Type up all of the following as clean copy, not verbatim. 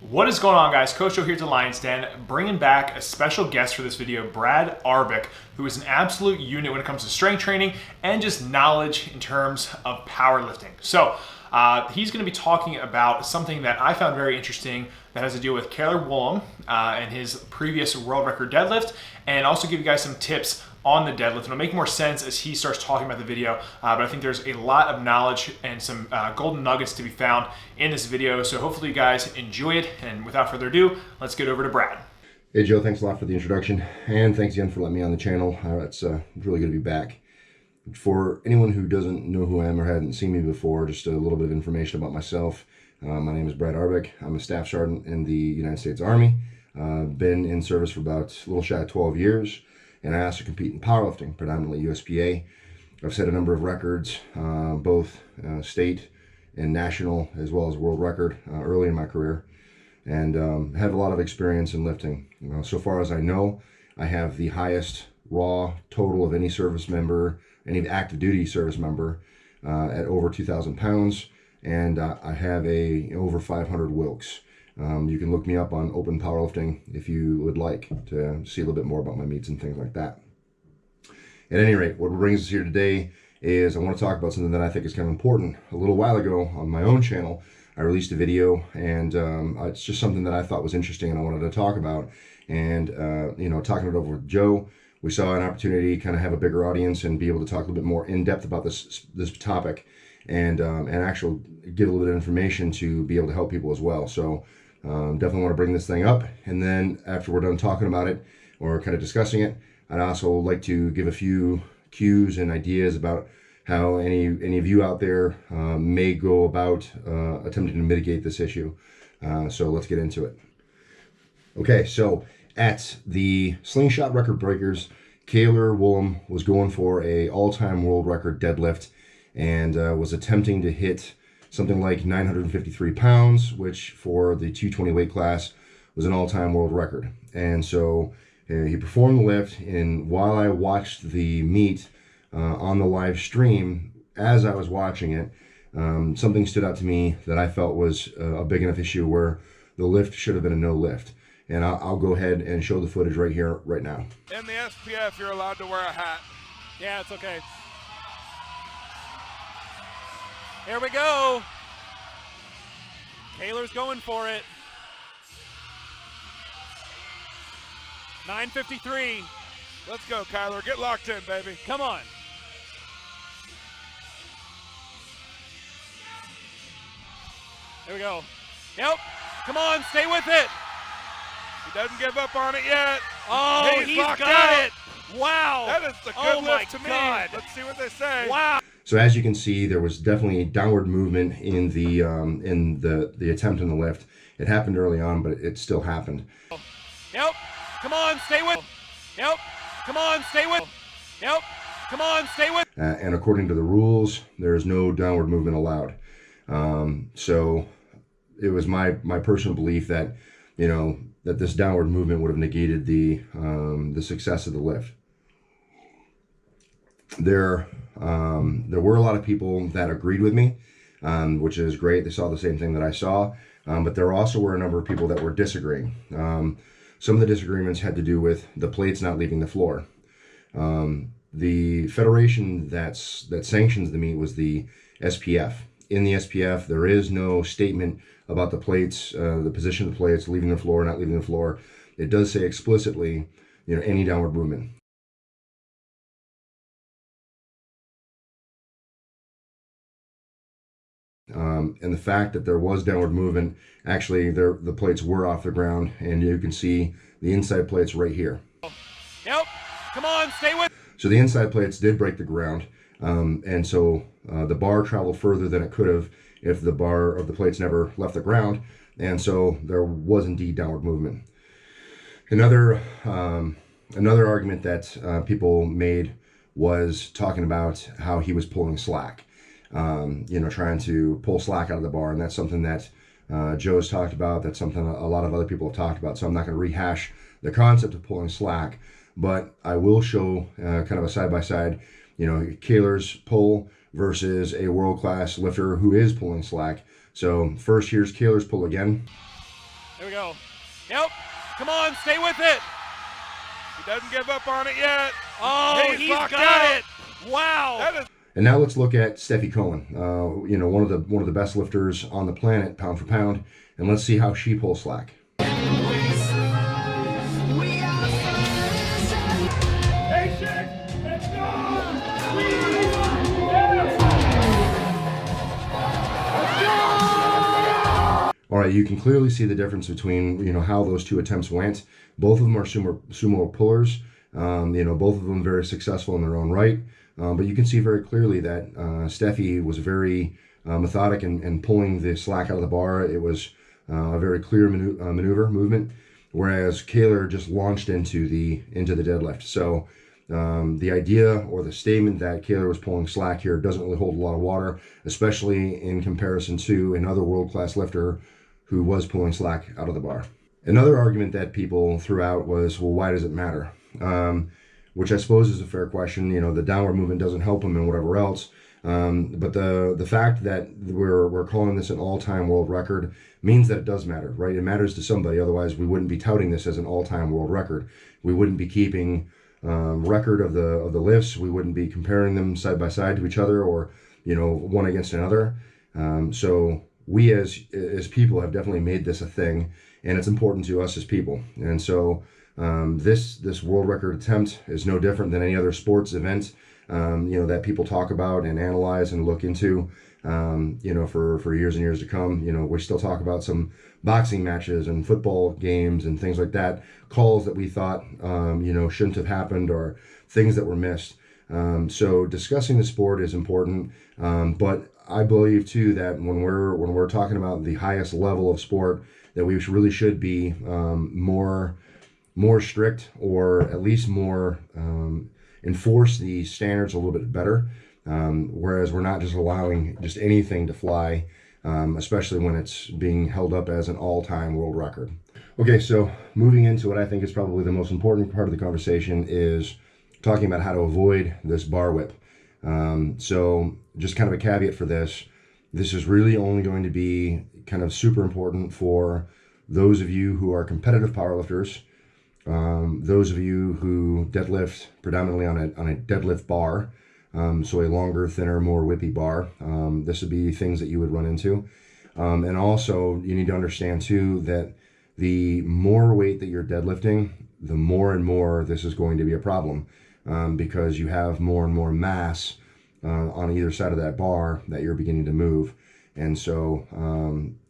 What is going on, guys? Coach Joe here to Lion's Den, bringing back a special guest for this video, Brad Arbic, who is an absolute unit when it comes to strength training and just knowledge in terms of powerlifting. So he's going to be talking about something that I found very interesting that has to do with Cailer Woolams and his previous world record deadlift, and also give you guys some tips on the deadlift. It'll make more sense as he starts talking about the video, but I think there's a lot of knowledge and some golden nuggets to be found in this video, so hopefully you guys enjoy it, and without further ado, let's get over to Brad. Hey Joe, thanks a lot for the introduction, and thanks again for letting me on the channel. It's really good to be back. For anyone who doesn't know who I am or hadn't seen me before, just a little bit of information about myself. My name is Brad Arbic. I'm a staff sergeant in the United States Army. Been in service for about a little shy of 12 years. And I also compete in powerlifting, predominantly USPA. I've set a number of records, both state and national, as well as world record early in my career, and have a lot of experience in lifting. So far as I know, I have the highest raw total of any service member, any active duty service member, at over 2,000 pounds, and I have over 500 Wilks. You can look me up on Open Powerlifting if you would like to see a little bit more about my meets and things like that. At any rate, what brings us here today is I want to talk about something that I think is kind of important. A little while ago on my own channel, I released a video, and it's just something that I thought was interesting and I wanted to talk about. And talking it over with Joe, we saw an opportunity to kind of have a bigger audience and be able to talk a little bit more in depth about this topic, and actually give a little bit of information to be able to help people as well. So definitely want to bring this thing up, and then after we're done talking about it or kind of discussing it, I'd also like to give a few cues and ideas about how any of you out there may go about attempting to mitigate this issue. So let's get into it. Okay, so at the Slingshot Record Breakers, Cailer Woolams was going for a all-time world record deadlift, and was attempting to hit something like 953 pounds, which for the 220 weight class was an all-time world record. And so he performed the lift, and while I watched the meet on the live stream, as I was watching it, something stood out to me that I felt was a big enough issue where the lift should have been a no lift. And I'll go ahead and show the footage right here, right now. In the SPF, you're allowed to wear a hat. Yeah, it's okay. Here we go. Cailer's going for it. 953. Let's go, Cailer. Get locked in, baby. Come on. Here we go. Yep. Come on, stay with it. He doesn't give up on it yet. Oh, he's locked got out. it. Wow. That is a good lift to me. God. Let's see what they say. Wow. So as you can see, there was definitely downward movement in the attempt in the lift. It happened early on, but it still happened. Yep. Come on, stay with. Yep. Come on, stay with. Yep. Come on, stay with. And according to the rules, there is no downward movement allowed. So it was my personal belief that that this downward movement would have negated the success of the lift. There were a lot of people that agreed with me, which is great. They saw the same thing that I saw, but there also were a number of people that were disagreeing. Some of the disagreements had to do with the plates not leaving the floor. The federation that sanctions the meet was the SPF. In the SPF, there is no statement about the plates, the position of the plates, leaving the floor, not leaving the floor. It does say explicitly, any downward movement. And the fact that there was downward movement, actually the plates were off the ground, and you can see the inside plates right here. Yep. Come on, stay with. So the inside plates did break the ground, and so the bar traveled further than it could have if the bar of the plates never left the ground, and so there was indeed downward movement. Another argument that people made was talking about how he was pulling slack. Trying to pull slack out of the bar, and that's something that Joe's talked about. That's something a lot of other people have talked about, so I'm not going to rehash the concept of pulling slack, but I will show kind of a side-by-side, Cailer's pull versus a world-class lifter who is pulling slack. So first, here's Cailer's pull again. There we go. Yep. Come on, stay with it. He doesn't give up on it yet. Oh, he's locked got out. it. Wow. That is And now let's look at Steffi Cohen, one of the best lifters on the planet, pound for pound, and let's see how she pulls slack. All right, you can clearly see the difference between how those two attempts went. Both of them are sumo pullers. Both of them very successful in their own right. But you can see very clearly that Steffi was very methodic in pulling the slack out of the bar. It was a very clear movement, whereas Cailer just launched into the deadlift. So the idea or the statement that Cailer was pulling slack here doesn't really hold a lot of water, especially in comparison to another world-class lifter who was pulling slack out of the bar. Another argument that people threw out was, well, why does it matter? Which I suppose is a fair question. The downward movement doesn't help him and whatever else. But the fact that we're calling this an all-time world record means that it does matter, right? It matters to somebody. Otherwise, we wouldn't be touting this as an all-time world record. We wouldn't be keeping record of the lifts. We wouldn't be comparing them side by side to each other or one against another. So we as people have definitely made this a thing, and it's important to us as people. And so this world record attempt is no different than any other sports event that people talk about and analyze and look into for years and years to come. We still talk about some boxing matches and football games and things like that, calls that we thought shouldn't have happened or things that were missed. So discussing the sport is important, but I believe too that when we're talking about the highest level of sport, that we really should be more strict, or at least more enforce the standards a little bit better. Whereas we're not just allowing just anything to fly, especially when it's being held up as an all-time world record. Okay, so moving into what I think is probably the most important part of the conversation is talking about how to avoid this bar whip. So just kind of a caveat for this is really only going to be kind of super important for those of you who are competitive powerlifters, those of you who deadlift predominantly on a deadlift bar, so a longer, thinner, more whippy bar. This would be things that you would run into. And also you need to understand too that the more weight that you're deadlifting, the more and more this is going to be a problem, because you have more and more mass on either side of that bar that you're beginning to move. And so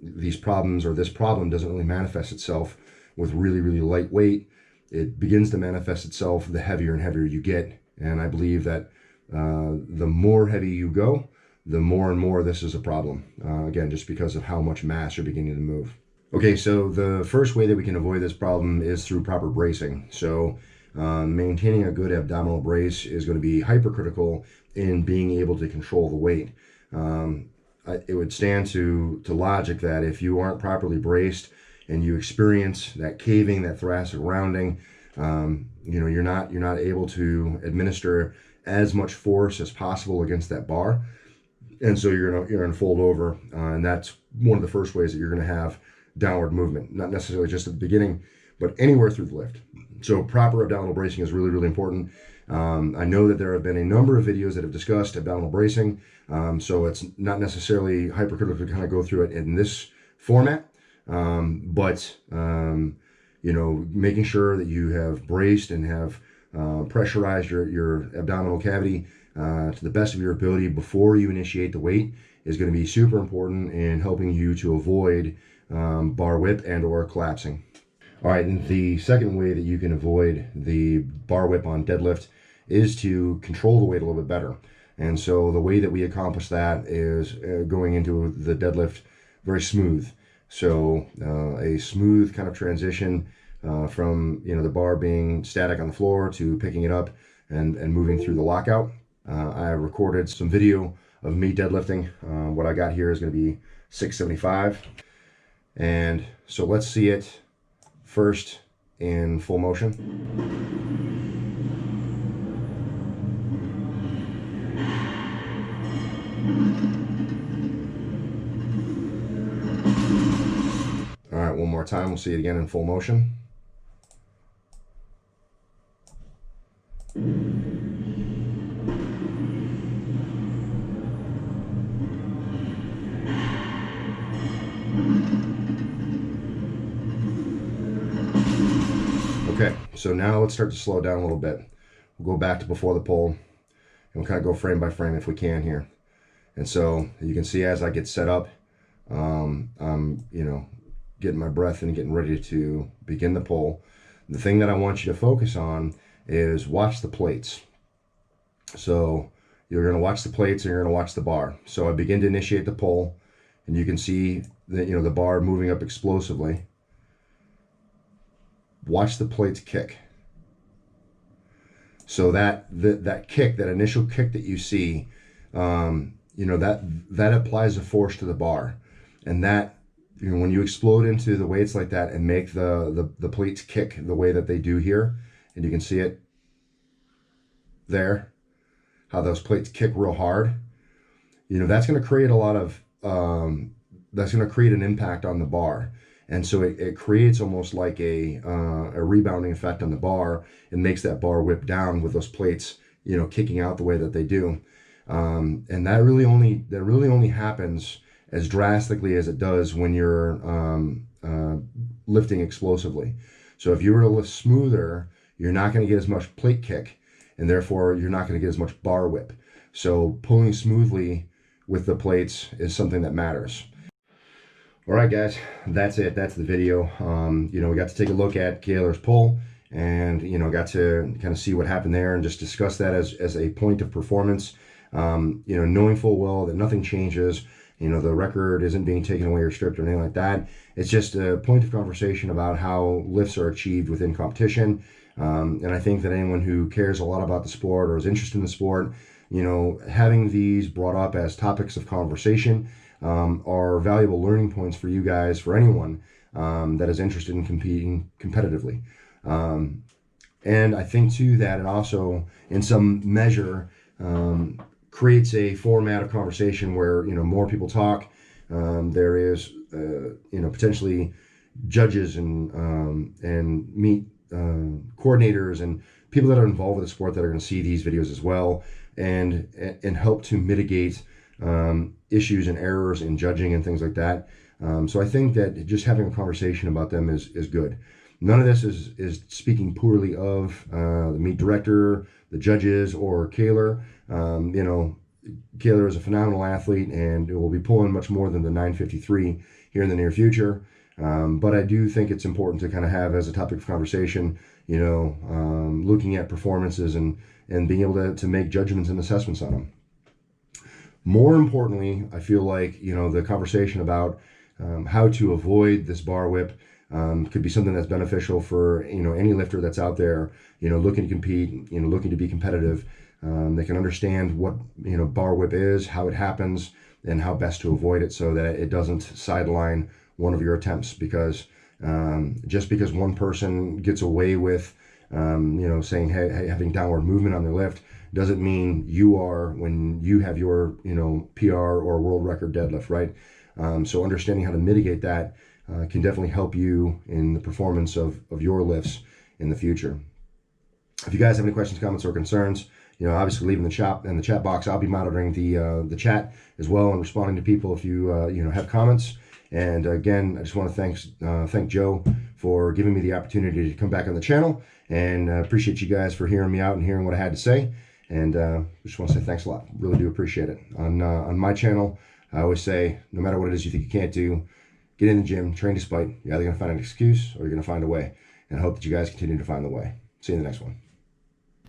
this problem doesn't really manifest itself with really, really light weight. It begins to manifest itself the heavier and heavier you get. And I believe that the more heavy you go, the more and more this is a problem. Again, just because of how much mass you're beginning to move. Okay, so the first way that we can avoid this problem is through proper bracing. So maintaining a good abdominal brace is going to be hypercritical in being able to control the weight. It would stand to logic that if you aren't properly braced and you experience that caving, that thoracic rounding, you're not able to administer as much force as possible against that bar, and so you're gonna fold over, and that's one of the first ways that you're gonna have downward movement, not necessarily just at the beginning, but anywhere through the lift. So proper abdominal bracing is really, really important. I know that there have been a number of videos that have discussed abdominal bracing, so it's not necessarily hypercritical to kind of go through it in this format, but making sure that you have braced and have pressurized your abdominal cavity to the best of your ability before you initiate the weight is going to be super important in helping you to avoid bar whip and or collapsing. All right, and the second way that you can avoid the bar whip on deadlift is to control the weight a little bit better. And so the way that we accomplish that is going into the deadlift very smooth. So a smooth kind of transition from the bar being static on the floor to picking it up and moving through the lockout. I recorded some video of me deadlifting. What I got here is going to be 675. And so let's see it first in full motion. All right, one more more time. We'll see it again in full motion. Okay, so now let's start to slow it down a little bit. We'll go back to before the pull, and we'll kind of go frame by frame if we can here. And so you can see as I get set up, I'm, you know, getting my breath and getting ready to begin the pull. The thing that I want you to focus on is watch the plates. So you're going to watch the plates and you're going to watch the bar. So I begin to initiate the pull, and you can see that, you know, the bar moving up explosively. Watch the plates kick. So that kick, that initial kick that you see, you know, that applies a force to the bar, and that, you know, when you explode into the weights like that and make the plates kick the way that they do here, and you can see it there, how those plates kick real hard, you know, that's going to create a lot of that's going to create an impact on the bar. And so it creates almost like a rebounding effect on the bar, and makes that bar whip down with those plates, you know, kicking out the way that they do. And that really only happens as drastically as it does when you're lifting explosively. So if you were to lift smoother, you're not going to get as much plate kick, and therefore you're not going to get as much bar whip. So pulling smoothly with the plates is something that matters. All right, guys, that's it. That's the video. You know, we got to take a look at Cailer's pull, and, you know, got to kind of see what happened there and just discuss that as a point of performance. You know, knowing full well that nothing changes, you know, the record isn't being taken away or stripped or anything like that. It's just a point of conversation about how lifts are achieved within competition. And I think that anyone who cares a lot about the sport or is interested in the sport, you know, having these brought up as topics of conversation are valuable learning points for you guys, for anyone that is interested in competing competitively. And I think too that it also, in some measure, creates a format of conversation where, you know, more people talk. There is, you know, potentially judges and meet coordinators and people that are involved with the sport that are going to see these videos as well, and help to mitigate issues and errors in judging and things like that. So I think that just having a conversation about them is good. None of this is speaking poorly of the meet director, the judges, or Cailer. You know, Cailer is a phenomenal athlete, and will be pulling much more than the 953 here in the near future. But I do think it's important to kind of have as a topic of conversation, you know, looking at performances and being able to make judgments and assessments on them. More importantly, I feel like, you know, the conversation about how to avoid this bar whip could be something that's beneficial for, you know, any lifter that's out there, you know, looking to compete, you know, looking to be competitive. They can understand what, you know, bar whip is, how it happens, and how best to avoid it so that it doesn't sideline one of your attempts. Because just because one person gets away with, you know, saying, hey, having downward movement on their lift, doesn't mean you are when you have your, you know, PR or world record deadlift, right? So understanding how to mitigate that can definitely help you in the performance of your lifts in the future. If you guys have any questions, comments, or concerns, you know, obviously leave in the chat box. I'll be monitoring the chat as well and responding to people if you you know, have comments. And again, I just want to thank Joe for giving me the opportunity to come back on the channel, and appreciate you guys for hearing me out and hearing what I had to say. And just want to say thanks a lot. Really do appreciate it. On my channel, I always say, no matter what it is you think you can't do, get in the gym, train despite. You're either going to find an excuse or you're going to find a way. And I hope that you guys continue to find the way. See you in the next one.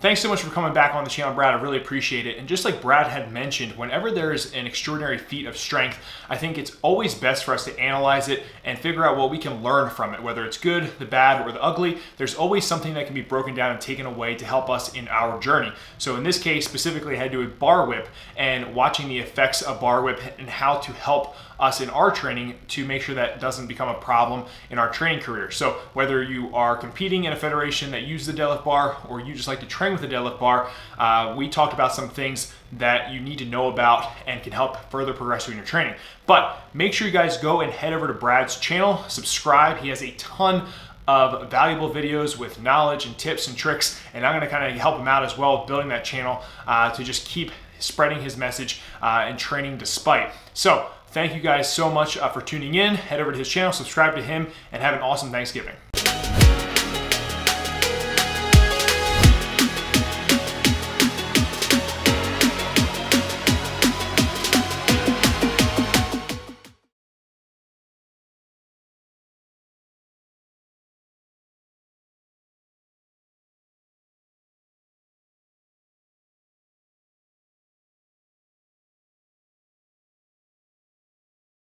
Thanks so much for coming back on the channel, Brad. I really appreciate it. And just like Brad had mentioned, whenever there's an extraordinary feat of strength, I think it's always best for us to analyze it and figure out what we can learn from it, whether it's good, the bad, or the ugly. There's always something that can be broken down and taken away to help us in our journey. So in this case, specifically, I had to do with bar whip and watching the effects of bar whip and how to help us in our training to make sure that doesn't become a problem in our training career. So whether you are competing in a federation that uses the deadlift bar, or you just like to train train with a deadlift bar, we talked about some things that you need to know about and can help further progress you in your training. But make sure you guys go and head over to Brad's channel, subscribe. He has a ton of valuable videos with knowledge and tips and tricks, and I'm going to kind of help him out as well with building that channel to just keep spreading his message and training despite. So thank you guys so much for tuning in. Head over to his channel, subscribe to him, and have an awesome Thanksgiving.